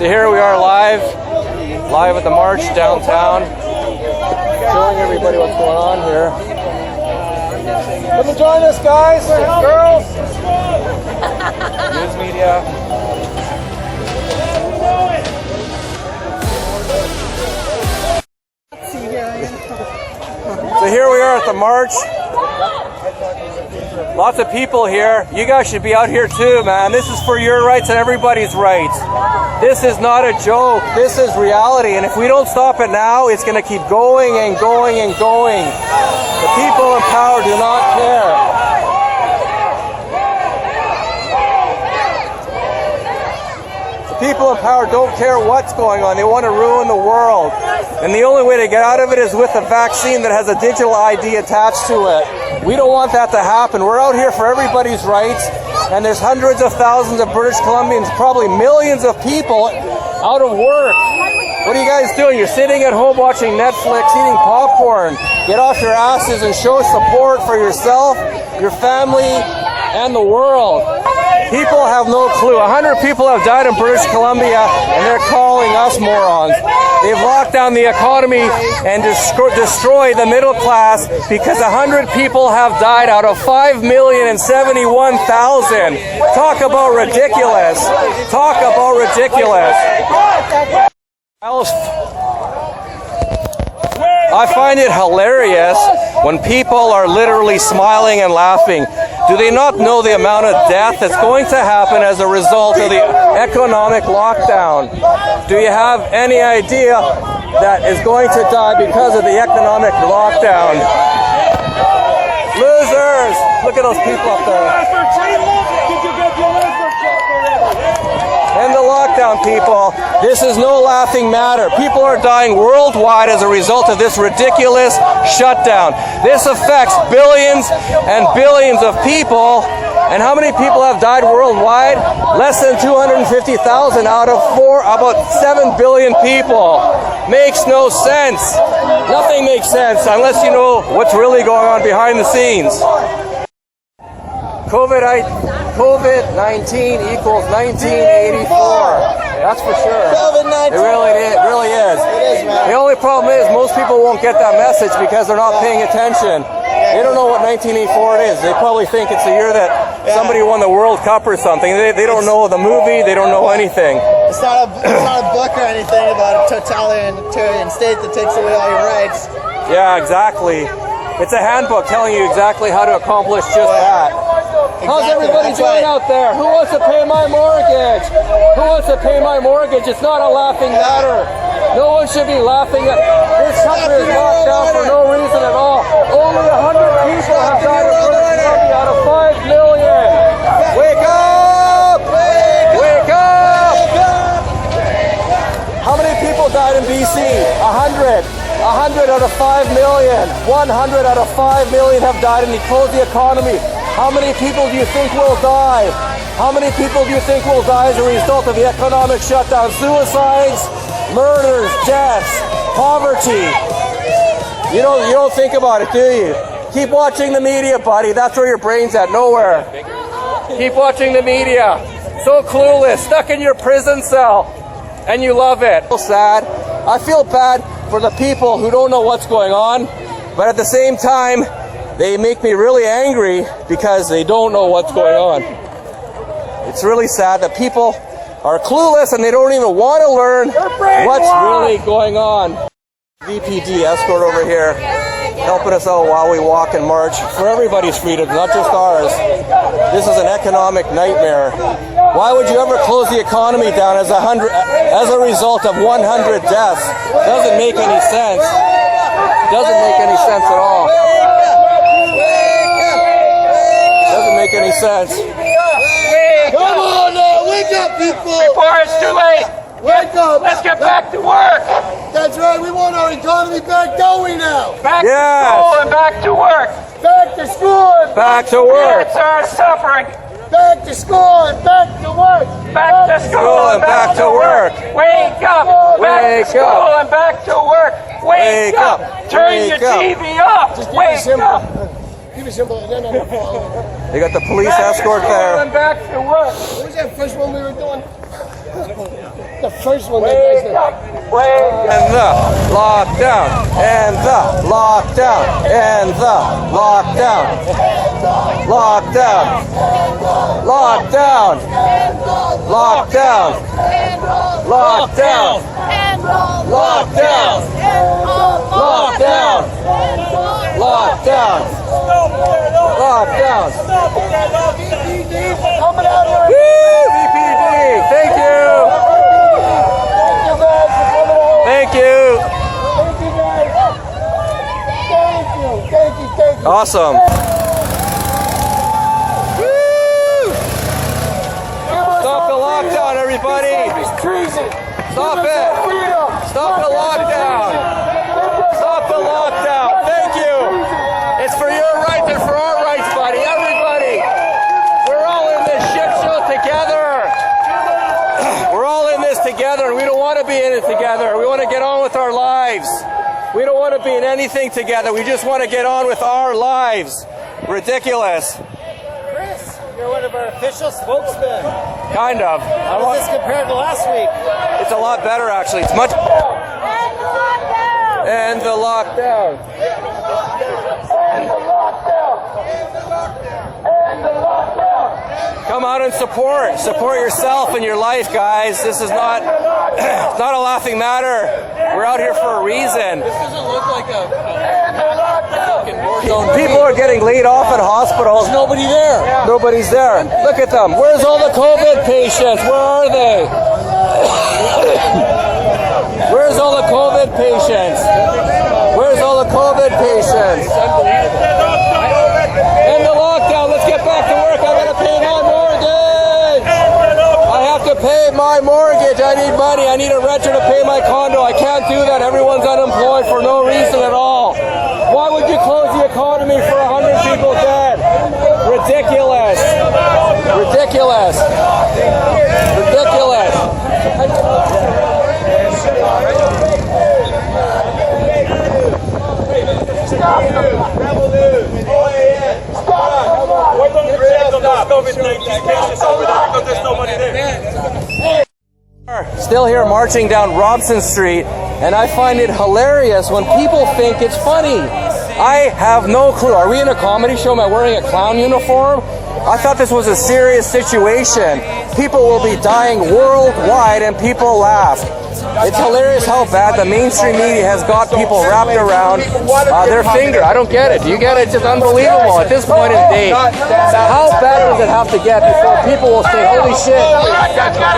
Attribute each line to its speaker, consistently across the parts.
Speaker 1: So here we are live at the march downtown, showing everybody what's going on here. Come and join us, guys, girls, news media. So here we are at the march. Lots of people here. You guys should be out here too, man. This is for your rights and everybody's rights. This is not a joke. This is reality. And if we don't stop it now, it's going to keep going and going and going. The people in power do not care. People in power don't care what's going on. They want to ruin the world. And the only way to get out of it is with a vaccine that has a digital ID attached to it. We don't want that to happen. We're out here for everybody's rights, and there's hundreds of thousands of British Columbians, probably millions of people out of work. What are you guys doing? You're sitting at home watching Netflix, eating popcorn. Get off your asses and show support for yourself, your family, and the world. People have no clue. 100 people have died in British Columbia, and they're calling us morons. They've locked down the economy and destroyed the middle class because 100 people have died out of 5,071,000. Talk about ridiculous. Talk about ridiculous. I find it hilarious when people are literally smiling and laughing. Do they not know the amount of death that's going to happen as a result of the economic lockdown? Do you have any idea that is going to die because of the economic lockdown? Losers! Look at those people up there. End the lockdown, people. This is no laughing matter. People are dying worldwide as a result of this ridiculous shutdown. This affects billions and billions of people. And how many people have died worldwide? Less than 250,000 out of about 7 billion people. Makes no sense. Nothing makes sense unless you know what's really going on behind the scenes. COVID-19 equals 1984. That's for sure. COVID-19. It really is. It is, man. The only problem is most people won't get that message because they're not paying attention. They don't know what 1984 is. They probably think it's the year that somebody won the World Cup or something. They don't know the movie. They don't know anything.
Speaker 2: It's not a book or anything about a totalitarian state that takes away all your rights.
Speaker 1: Yeah, exactly. It's a handbook telling you exactly how to accomplish just that. How's everybody doing out there? Who wants to pay my mortgage? Who wants to pay my mortgage? It's not a laughing matter. No one should be laughing at this country is locked down for no reason at all. Only 100 people have died in British Columbia out of 5 million. Wake up! Wake up! How many people died in BC? 100. 100 out of 5 million. 100 out of 5 million have died, and he closed the economy. How many people do you think will die? How many people do you think will die as a result of the economic shutdown? Suicides, murders, deaths, poverty. You don't think about it, do you? Keep watching the media, buddy. That's where your brain's at, nowhere. Keep watching the media. So clueless, stuck in your prison cell, and you love it. So sad. I feel bad for the people who don't know what's going on, but at the same time, they make me really angry because they don't know what's going on. It's really sad that people are clueless and they don't even want to learn what's really going on. VPD escort over here, helping us out while we walk and march for everybody's freedom, not just ours. This is an economic nightmare. Why would you ever close the economy down as a result of 100 deaths? Doesn't make any sense. Doesn't make any sense at all. Doesn't make any sense.
Speaker 2: Come on now, wake up, people!
Speaker 3: Before it's too late!
Speaker 2: Wake up!
Speaker 3: Let's get back to work!
Speaker 2: That's right, we want our economy back going now!
Speaker 3: Back to school and back to work!
Speaker 2: Back to school and
Speaker 1: back to work!
Speaker 3: Parents are suffering!
Speaker 2: Back to school and back to work!
Speaker 3: Back to school and back to work! Wake up! Back to school and back to work! Wake up! Turn your TV off!
Speaker 2: Just
Speaker 3: Wake up!
Speaker 2: Give me a symbol. No.
Speaker 3: They got the police escort there.
Speaker 1: And back to work.
Speaker 2: What was that first one we were doing? The first one
Speaker 1: Wake
Speaker 2: that guys
Speaker 1: up. Wake up.
Speaker 3: And the lockdown. And the lockdown. And the lockdown. Lockdown. Lockdown. Lockdown. Lockdown. Lockdown. Lockdown. Lockdown. Lockdown.
Speaker 1: Coming out here.
Speaker 3: Woo! VPD. Thank you.
Speaker 1: Thank you guys for coming out.
Speaker 3: Thank you.
Speaker 1: Thank you guys. Thank you. Thank you. Thank you.
Speaker 3: Awesome. Woo! Stop the lockdown, everybody.
Speaker 1: Treason.
Speaker 3: Stop it.
Speaker 1: Freedom.
Speaker 3: Stop the lockdown. Stop the lockdown. Thank you. It's for your rights and for our rights, buddy. Everybody. We're all in this shit show together. We're all in this together, and we don't want to be in it together. We want to get on with our lives. We don't want to be in anything together. We just want to get on with our lives. Ridiculous.
Speaker 2: Chris, you're one of our official spokesmen.
Speaker 3: Kind of.
Speaker 2: How does this compare to last week?
Speaker 3: It's a lot better, actually. It's much. And the lockdown.
Speaker 1: And the lockdown. And the lockdown.
Speaker 3: Come out and support. Support yourself and your life, guys. This is not. It's not a laughing matter. We're out here for a reason.
Speaker 2: This doesn't look like a fucking war zone.
Speaker 3: People are getting laid off at hospitals.
Speaker 2: There's nobody there.
Speaker 3: Nobody's there. Look at them. Where's all the COVID patients? Where are they? Where's all the COVID patients? Where's all the COVID patients? In the lockdown. Let's get back to work. I gotta pay my mortgage. I have to pay my mortgage. I need money. I need a renter to pay my condo. I can't do that. Everyone's unemployed for no reason at all. Why would you close the economy for 100 people dead? Ridiculous. Ridiculous. Ridiculous.
Speaker 4: Rebel News. Why don't you check on this COVID-19 cases over there because there's nobody there?
Speaker 3: Still here marching down Robson Street, and I find it hilarious when people think it's funny. I have no clue. Are we in a comedy show? Am I wearing a clown uniform? I thought this was a serious situation. People will be dying worldwide and people laugh. It's hilarious how bad the mainstream media has got people wrapped around their finger. I don't get it. Do you get it? It's just unbelievable at this point in the day. How bad does it have to get before people will say, holy shit,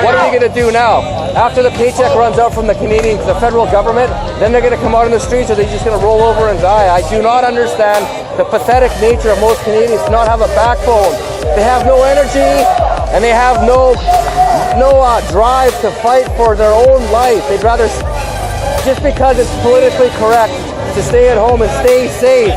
Speaker 3: what are we going to do now? After the paycheck runs out from the the federal government, then they're going to come out in the streets, or they're just going to roll over and die. I do not understand the pathetic nature of most Canadians to not have a backbone. They have no energy, and they have no drive to fight for their own life. They'd rather, just because it's politically correct to stay at home and stay safe,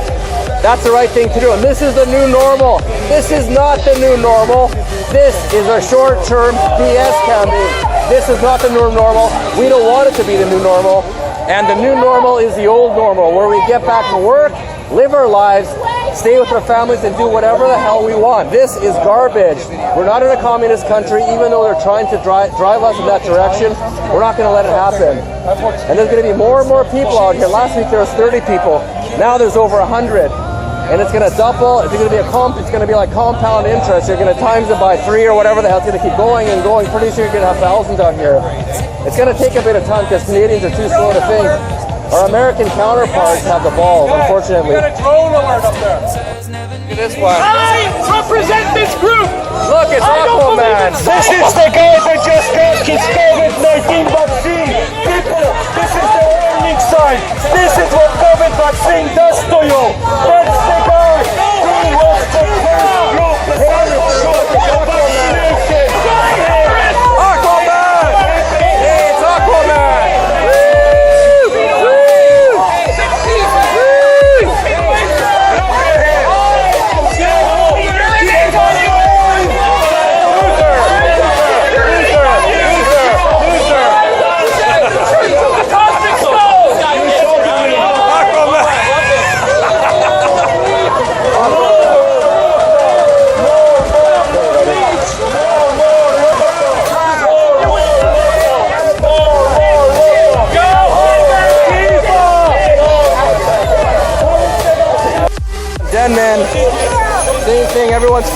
Speaker 3: that's the right thing to do. And this is the new normal. This is not the new normal. This is a short-term BS campaign. This is not the new normal. We don't want it to be the new normal. And the new normal is the old normal, where we get back to work, live our lives, stay with our families, and do whatever the hell we want. This is garbage. We're not in a communist country, even though they're trying to drive us in that direction. We're not going to let it happen. And there's going to be more and more people out here. Last week there was 30 people. Now there's over 100. And it's going to double. It's going to be it's going to be like compound interest. You're going to times it by 3 or whatever the hell. It's going to keep going and going. Pretty soon you're going to have thousands out here. It's going to take a bit of time because Canadians are too slow to think. Our American counterparts have the balls, unfortunately.
Speaker 4: Got a drone alert up there.
Speaker 3: Look at this one.
Speaker 4: I represent this group.
Speaker 3: Look, it's Aquaman.
Speaker 4: This is the guy that just got his COVID-19 vaccine. People, this is the warning sign. This is what COVID vaccine does to you. That's the guy who was the first group to sign up for the vaccination.
Speaker 3: Aquaman! Hey, it's Aquaman!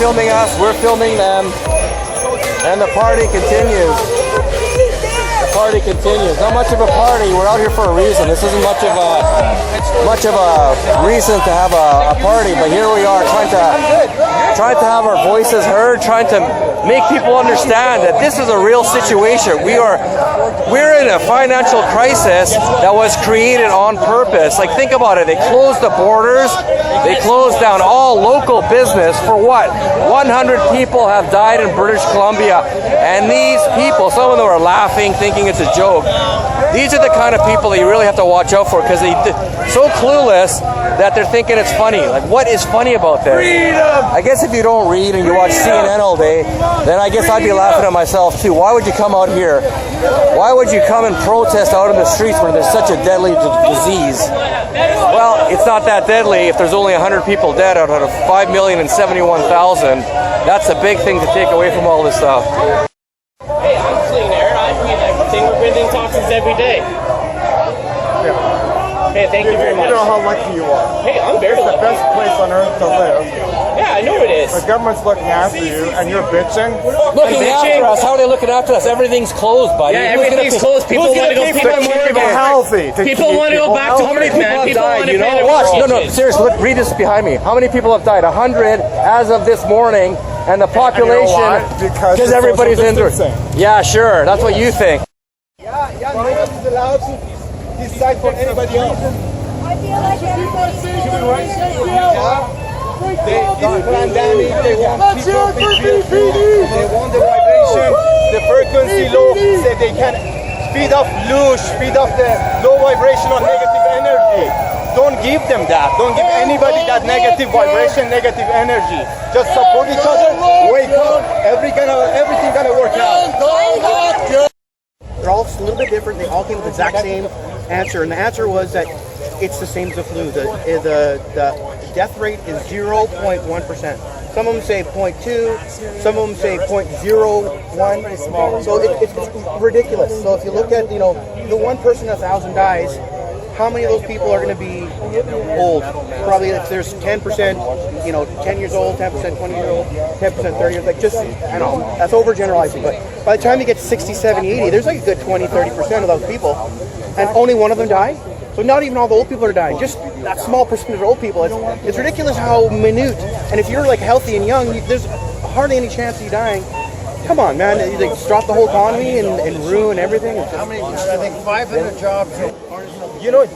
Speaker 3: filming us, we're filming them, and the party continues. The party continues. Not much of a party. We're out here for a reason. This isn't much of a reason to have a party, but here we are trying to have our voices heard, trying to make people understand that this is a real situation. We're in a financial crisis that was created on purpose. Like, think about it. They closed the borders. They closed down all local business for what? 100 people have died in British Columbia. And these people, some of them are laughing, thinking it's a joke. These are the kind of people that you really have to watch out for, because they're so clueless that they're thinking it's funny. Like, what is funny about this? Freedom! I guess if you don't read and you watch CNN all day, then I guess I'd be laughing at myself too. Why would you come out here? Why would you come and protest out in the streets when there's such a deadly disease? Well, it's not that deadly if there's only 100 people dead out of 5,071,000. That's a big thing to take away from all this stuff.
Speaker 5: Hey, I'm clean air. I breathe everything. We're breathing toxins every day. Hey, thank you very much.
Speaker 6: You know how lucky you are.
Speaker 5: Hey, I'm very lucky.
Speaker 6: It's the best place on earth to live.
Speaker 5: Yeah, I know it is.
Speaker 6: The government's looking after you, and you're bitching.
Speaker 3: Looking after us? How are they looking after us? Everything's closed, buddy.
Speaker 5: Yeah, everything's closed. People want to go. People want to go back to work, man. People want to pay their
Speaker 3: Watch. No,
Speaker 5: mortgages.
Speaker 3: seriously. Look, read this behind me. How many people have died? 100 as of this morning, and the population,
Speaker 6: And you know why? Because
Speaker 3: everybody's
Speaker 6: social
Speaker 3: indoors.
Speaker 6: distancing.
Speaker 3: Yeah, sure. That's what you think.
Speaker 2: Yeah, nobody's allowed to decide for anybody else.
Speaker 7: Human rights.
Speaker 2: This pandemic, they want people to be free. They want the vibration. The frequency low, so they can speed up the low vibrational negative energy. Don't give them that. Don't give anybody that negative vibration, negative energy. Just support each other. Wake up. Everything gonna work out.
Speaker 8: They're all a little bit different. They all came with the exact same answer, and the answer was that it's the same as the flu. The death rate is 0.1%. Some of them say 0.2, some of them say 0.01. So it's ridiculous. So if you look at, the one person in 1,000 dies, how many of those people are going to be old? Probably if there's 10%, 10 years old, 10%, 20 years old, 10%, 30 years, I know, that's overgeneralizing, but by the time you get to 60, 70, 80, there's like a good 20, 30% of those people, and only one of them die? So not even all the old people are dying, just that small percentage of old people. It's ridiculous how minute, and if you're like healthy and young, there's hardly any chance of you dying. Come on, man, they stop the whole economy and ruin everything.
Speaker 2: How many? I think 500 jobs.
Speaker 9: You're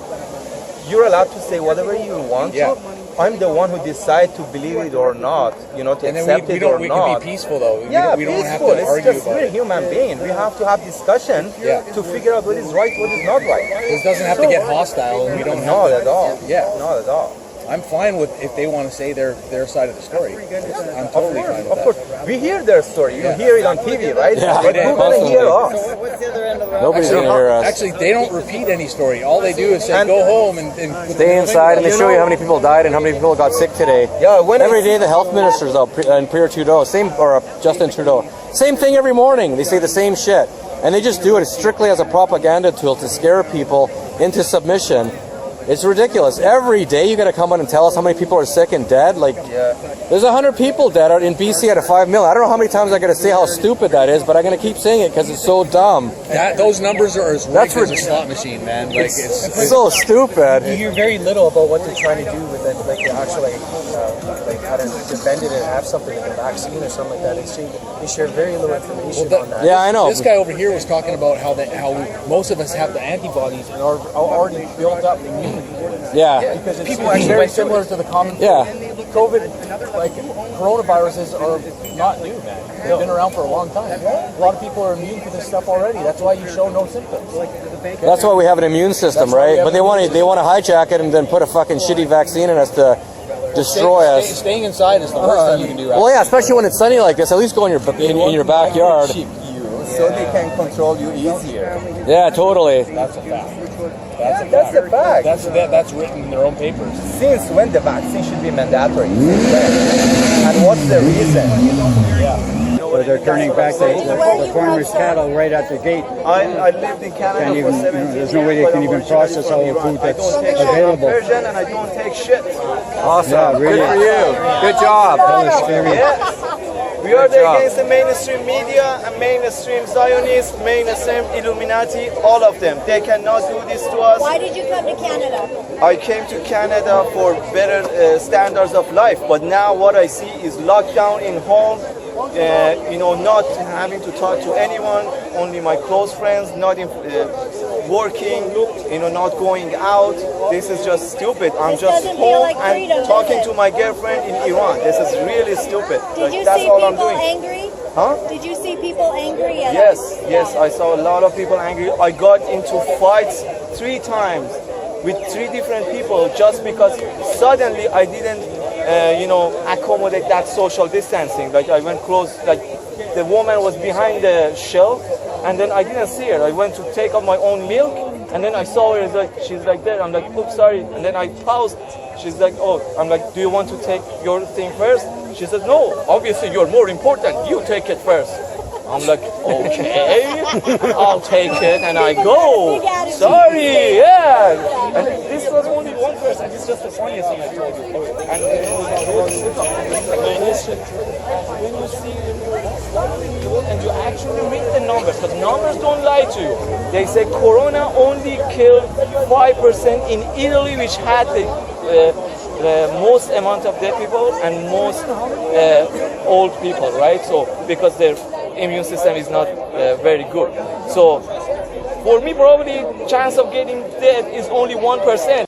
Speaker 9: allowed to say whatever you want to. I'm the one who decide to believe it or not, to accept it or not.
Speaker 10: We can be peaceful though.
Speaker 9: We don't have to argue about it. We're human beings. We have to have discussion to figure out what is right, what is not right.
Speaker 10: It doesn't have to get hostile, and we don't.
Speaker 9: Not at all.
Speaker 10: Yeah,
Speaker 9: not at all.
Speaker 10: I'm fine with if they want to say their side of the story. I'm totally fine with
Speaker 9: that. Of course, we hear their story. You hear it on TV, right?
Speaker 3: Yeah,
Speaker 9: but who's going to hear us?
Speaker 3: Nobody's going to hear us.
Speaker 10: Actually, they don't repeat any story. All they do is say, go home and
Speaker 3: stay inside, and they show you how many people died and how many people got sick today.
Speaker 9: Yeah,
Speaker 3: every day the health minister's out, and Pierre Trudeau, Justin Trudeau, same thing every morning. They say the same shit, and they just do it strictly as a propaganda tool to scare people into submission. It's ridiculous. Every day you got to come on and tell us how many people are sick and dead. There's 100 people dead out in BC out of 5 million. I don't know how many times I got to say how stupid that is, but I'm going to keep saying it because it's so dumb.
Speaker 10: Those numbers are as rigged as a slot machine, man.
Speaker 3: It's so stupid.
Speaker 11: You hear very little about what they're trying to do with it, actually, how to defend it and have something like a vaccine or something like that. They share very little information on that.
Speaker 3: Yeah, I know.
Speaker 10: This guy over here was talking about how most of us have the antibodies and are already built up immunity.
Speaker 3: Yeah.
Speaker 11: Because people actually very similar to the common flu.
Speaker 3: Yeah.
Speaker 11: COVID, coronaviruses are not new, man. They've been around for a long time. A lot of people are immune to this stuff already. That's why you show no symptoms.
Speaker 3: That's why we have an immune system, right? But they want to hijack it and then put a fucking shitty vaccine in us to destroy us.
Speaker 11: Staying inside is the worst thing you can do.
Speaker 3: Well, yeah, especially when it's sunny like this. At least go in your backyard.
Speaker 9: So they can control you easier.
Speaker 3: Yeah, totally.
Speaker 10: That's a fact.
Speaker 9: That's a fact.
Speaker 10: That's written in their own papers.
Speaker 9: Since when the vaccine should be mandatory? And what's the reason?
Speaker 11: Yeah.
Speaker 7: where they're turning back the farmers' cattle right at the gate.
Speaker 9: I lived in Canada
Speaker 7: Can't even,
Speaker 9: for 7 years.
Speaker 7: there's no way they can even process all the food that's available.
Speaker 9: Persian and I don't take shit.
Speaker 3: Awesome.
Speaker 7: Yeah, really.
Speaker 3: Good for you. Good job.
Speaker 7: That was scary.
Speaker 9: We are against the mainstream media and mainstream Zionists, mainstream Illuminati, all of them. They cannot do this to us.
Speaker 12: Why did you come to Canada?
Speaker 9: I came to Canada for better standards of life, but now what I see is lockdown in home, not having to talk to anyone, only my close friends, not working, not going out. This is just stupid. I'm just home and talking to my girlfriend in Iran. This is really stupid.
Speaker 12: Did you
Speaker 9: that's
Speaker 12: see
Speaker 9: all I'm
Speaker 12: people
Speaker 9: doing.
Speaker 12: angry?
Speaker 9: Huh?
Speaker 12: Did you see people angry?
Speaker 9: Yes, I saw a lot of people angry. I got into fights 3 times with 3 different people just because suddenly I didn't, accommodate that social distancing. Like I went close, like the woman was behind the shelf, and then I didn't see her. I went to take up my own milk, and then I saw her. She's like there. I'm like, oops, sorry. And then I paused. She's like, oh. I'm like, do you want to take your thing first? She says, no. Obviously, you're more important. You take it first. I'm like, okay, I'll take it, and I go. Sorry, yeah. And this was only one person. It's just the funniest thing I told you. And when you see and you actually read the numbers, because numbers don't lie to you. They say Corona only killed 5% in Italy, which had the most amount of dead people and most old people, right? So because their immune system is not very good. So for me, probably chance of getting dead is only 1%.